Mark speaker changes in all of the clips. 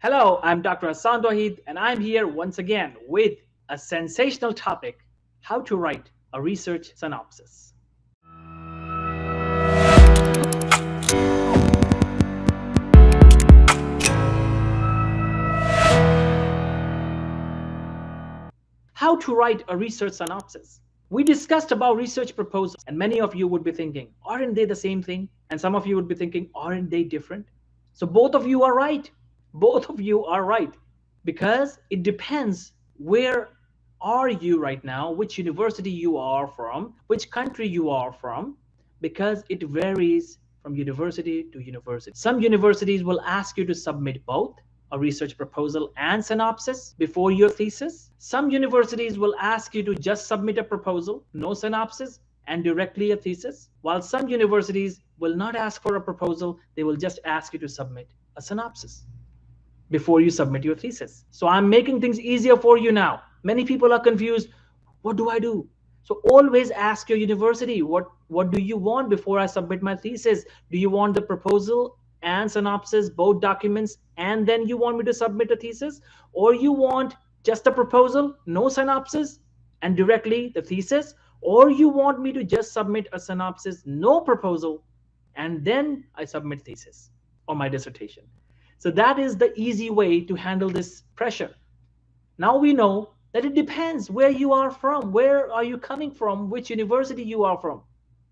Speaker 1: Hello, I'm Dr. Hassan Wahid, and I'm here once again with a sensational topic: how to write a research synopsis. How to write a research synopsis. We discussed about research proposals, and many of you would be thinking, aren't they the same thing? And some of you would be thinking, aren't they different? So both of you are right. Both of you are right. Because it depends where are you right now, which university you are from, which country you are from, because it varies from university to university. Some universities will ask you to submit both a research proposal and synopsis before your thesis. Some universities will ask you to just submit a proposal, no synopsis, and directly a thesis, while some universities will not ask for a proposal, they will just ask you to submit a synopsis before you submit your thesis. So I'm making things easier for you now. Many people are confused. What do I do? So always ask your university, what do you want before I submit my thesis? Do you want the proposal and synopsis, both documents, and then you want me to submit a thesis? Or you want just a proposal, no synopsis, and directly the thesis? Or you want me to just submit a synopsis, no proposal, and then I submit thesis or my dissertation? So that is the easy way to handle this pressure. Now we know that it depends where you are from, where are you coming from, which university you are from.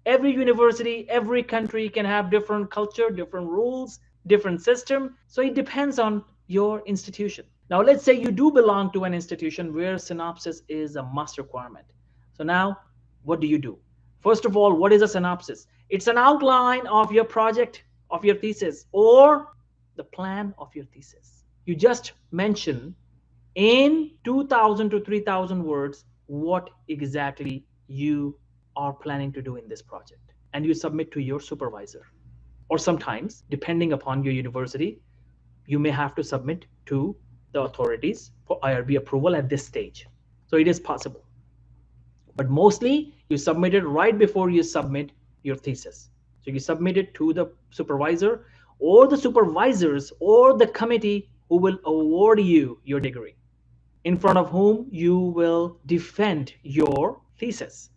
Speaker 1: Every university, every country can have different culture, different rules, different system. So it depends on your institution. Now let's say you do belong to an institution where synopsis is a must requirement. So now what do you do? First of all, what is a synopsis? It's an outline of your project, of your thesis, or the plan of your thesis. You just mention in 2000 to 3000 words what exactly you are planning to do in this project, and you submit to your supervisor. Or sometimes, depending upon your university, you may have to submit to the authorities for IRB approval at this stage. So it is possible. But mostly you submit it right before you submit your thesis. So you submit it to the supervisor or the supervisors or the committee who will award you your degree, in front of whom you will defend your thesis.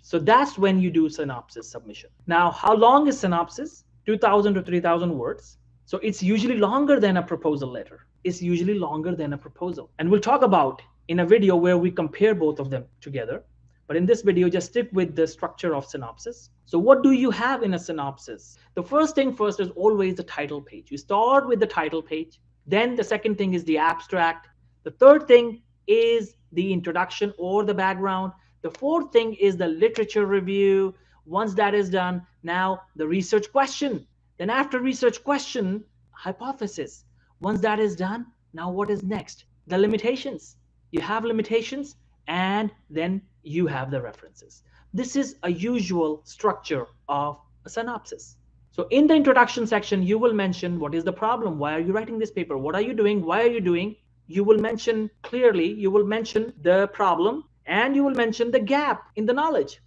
Speaker 1: So that's when you do synopsis submission. Now, how long is synopsis? 2000 to 3000 words. So it's usually longer than a proposal letter. It's usually longer than a proposal. And we'll talk about in a video where we compare both of them together. But in this video, just stick with the structure of synopsis. So what do you have in a synopsis? The first thing first is always the title page. You start with the title page. Then the second thing is the abstract. The third thing is the introduction or the background. The fourth thing is the literature review. Once that is done, now the research question. Then after research question, hypothesis. Once that is done, now what is next? The limitations. You have limitations, and then you have the references. This is a usual structure of a synopsis. So in the introduction section, you will mention what is the problem, why are you writing this paper, what are you doing, why are you doing. You will mention clearly, you will mention the problem, and you will mention the gap in the knowledge.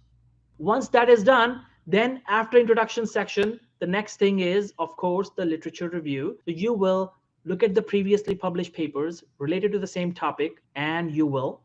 Speaker 1: Once that is done, then after introduction section, the next thing is, of course, the literature review. So you will look at the previously published papers related to the same topic, and you will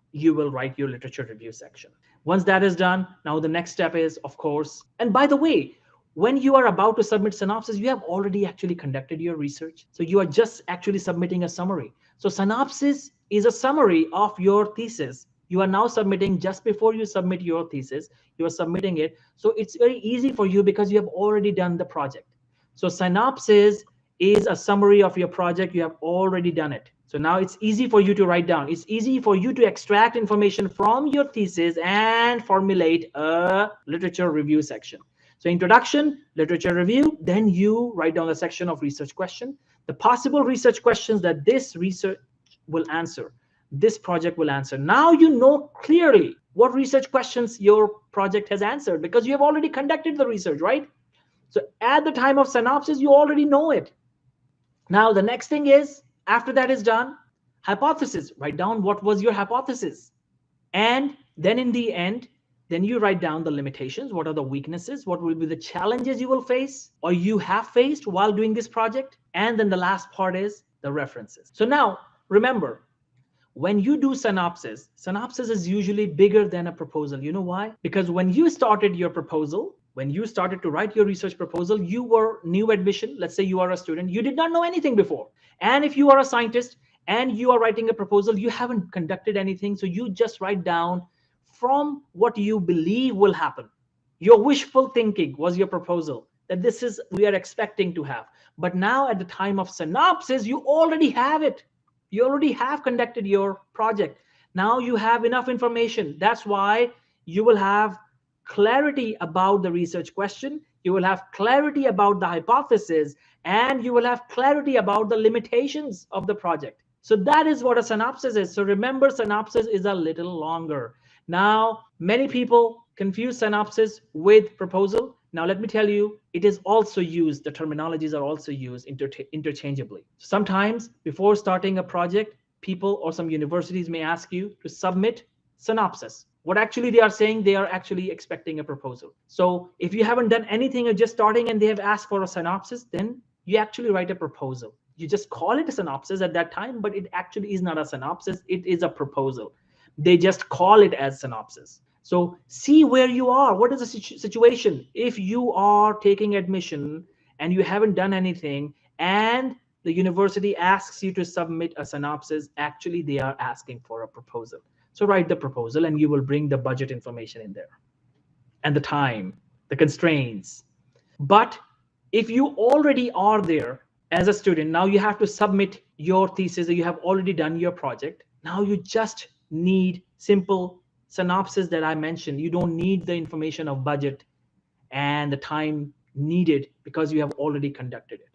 Speaker 1: write your literature review section. Once that is done, now the next step is, of course, and by the way, when you are about to submit synopsis, you have already actually conducted your research. So you are just actually submitting a summary. So synopsis is a summary of your thesis. You are now submitting just before you submit your thesis, you are submitting it. So it's very easy for you because you have already done the project. So synopsis is a summary of your project. You have already done it. So now it's easy for you to write down. It's easy for you to extract information from your thesis and formulate a literature review section. So introduction, literature review, then you write down the section of research question, the possible research questions that this research will answer, this project will answer. Now you know clearly what research questions your project has answered because you have already conducted the research, right? So at the time of synopsis, you already know it. Now the next thing is, after that is done, hypothesis. Write down what was your hypothesis. And then in the end, then you write down the limitations. What are the weaknesses? What will be the challenges you will face or you have faced while doing this project? And then the last part is the references. So now remember, when you do synopsis is usually bigger than a proposal. You know why? Because when you started your proposal, when you started to write your research proposal, you were new admission. Let's say you are a student, you did not know anything before. And if you are a scientist and you are writing a proposal, you haven't conducted anything. So you just write down from what you believe will happen. Your wishful thinking was your proposal, that this is we are expecting to have. But now at the time of synopsis, you already have it. You already have conducted your project. Now you have enough information. That's why you will have clarity about the research question, you will have clarity about the hypothesis, and you will have clarity about the limitations of the project. So that is what a synopsis is. So remember, synopsis is a little longer. Now, many people confuse synopsis with proposal. Now, let me tell you, it is also used, the terminologies are also used interchangeably. Sometimes before starting a project, people or some universities may ask you to submit synopsis. What actually they are saying, they are actually expecting a proposal. So if you haven't done anything, you're just starting and they have asked for a synopsis, then you actually write a proposal. You just call it a synopsis at that time, but it actually is not a synopsis, it is a proposal. They just call it as synopsis. So see where you are. What is the situation? If you are taking admission and you haven't done anything and the university asks you to submit a synopsis, actually they are asking for a proposal. So write the proposal and you will bring the budget information in there and the time, the constraints. But if you already are there as a student, now you have to submit your thesis, you have already done your project. Now you just need simple synopsis that I mentioned. You don't need the information of budget and the time needed because you have already conducted it.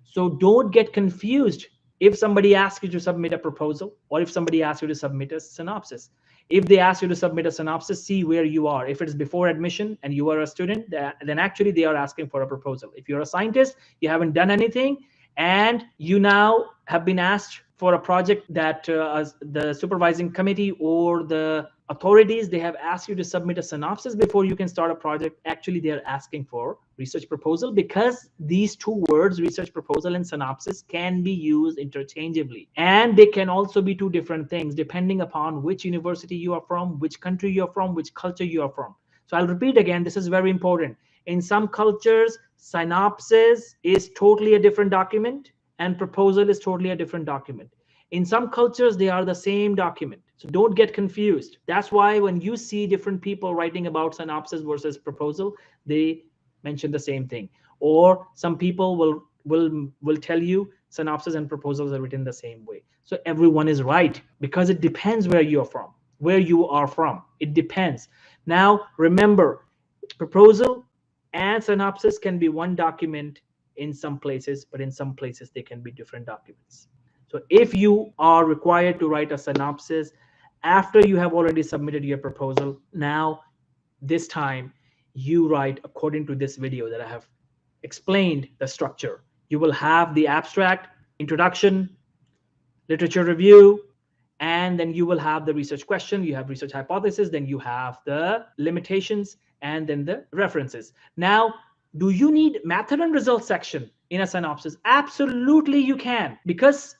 Speaker 1: So don't get confused if somebody asks you to submit a proposal or if somebody asks you to submit a synopsis. If they ask you to submit a synopsis, see where you are. If it's before admission and you are a student, then actually they are asking for a proposal. If you're a scientist, you haven't done anything, and you now have been asked for a project that the supervising committee or the authorities, they have asked you to submit a synopsis before you can start a project. Actually, they are asking for research proposal, because these two words, research proposal and synopsis, can be used interchangeably. And they can also be two different things depending upon which university you are from, which country you're from, which culture you are from. So I'll repeat again, this is very important. In some cultures, synopsis is totally a different document and proposal is totally a different document. In some cultures, they are the same document. So don't get confused. That's why when you see different people writing about synopsis versus proposal, they mention the same thing. Or some people will tell you synopsis and proposals are written the same way. So everyone is right, because it depends where you are from. It depends. Now, remember, proposal and synopsis can be one document in some places, but in some places they can be different documents. So if you are required to write a synopsis after you have already submitted your proposal, now this time you write according to this video that I have explained the structure. You will have the abstract, introduction, literature review, and then you will have the research question, you have research hypothesis, then you have the limitations, and then the references. Now, do you need method and results section in a synopsis? Absolutely you can, because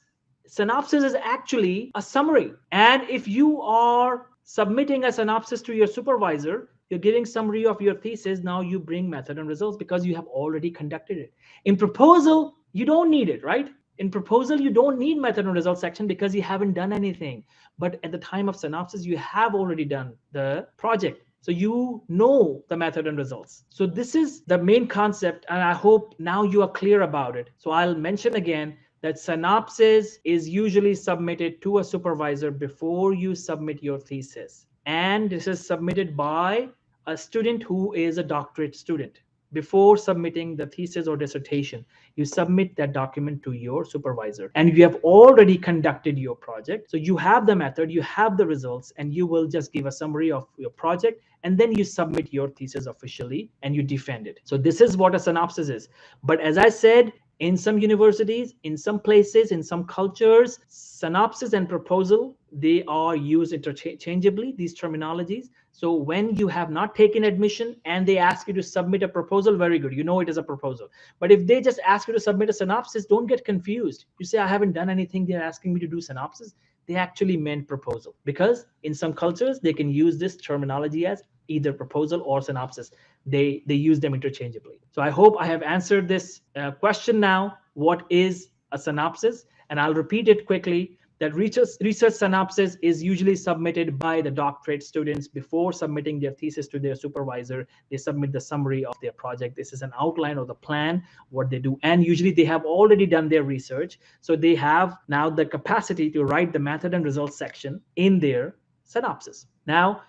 Speaker 1: synopsis is actually a summary. And if you are submitting a synopsis to your supervisor, you're giving summary of your thesis, now you bring method and results because you have already conducted it. In proposal, you don't need it, right? In proposal, you don't need method and results section because you haven't done anything. But at the time of synopsis, you have already done the project. So you know the method and results. So this is the main concept, and I hope now you are clear about it. So I'll mention again that synopsis is usually submitted to a supervisor before you submit your thesis. And this is submitted by a student who is a doctorate student. Before submitting the thesis or dissertation, you submit that document to your supervisor, and you have already conducted your project. So you have the method, you have the results, and you will just give a summary of your project, and then you submit your thesis officially and you defend it. So this is what a synopsis is. But as I said, In some universities, in some places, in some cultures, synopsis and proposal, they are used interchangeably, these terminologies. So when you have not taken admission and they ask you to submit a proposal, very good, you know it is a proposal. But if they just ask you to submit a synopsis, don't get confused. You say, I haven't done anything, they're asking me to do synopsis. They actually meant proposal, because in some cultures they can use this terminology as either proposal or synopsis. They use them interchangeably. So I hope I have answered this question now. What is a synopsis? And I'll repeat it quickly, that research synopsis is usually submitted by the doctorate students before submitting their thesis to their supervisor. They submit the summary of their project. This is an outline of the plan, what they do. And usually they have already done their research. So they have now the capacity to write the method and results section in their synopsis. Now,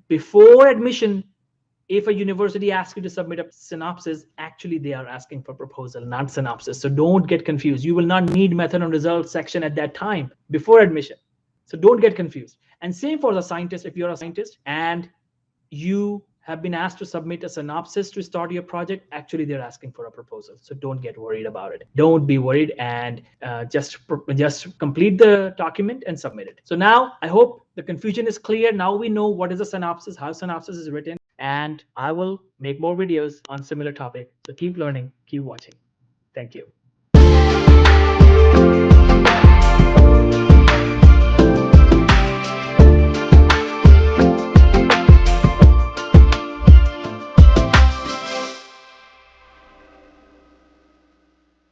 Speaker 1: before admission, if a university asks you to submit a synopsis, actually they are asking for proposal, not synopsis. So don't get confused. You will not need method and results section at that time before admission. So don't get confused. And same for the scientist. If you're a scientist and you have been asked to submit a synopsis to start your project, actually they're asking for a proposal. So don't get worried about it. Don't be worried, and just complete the document and submit it. So now I hope the confusion is clear. Now we know what is a synopsis, how synopsis is written, and I will make more videos on similar topic. So keep learning, keep watching. Thank you.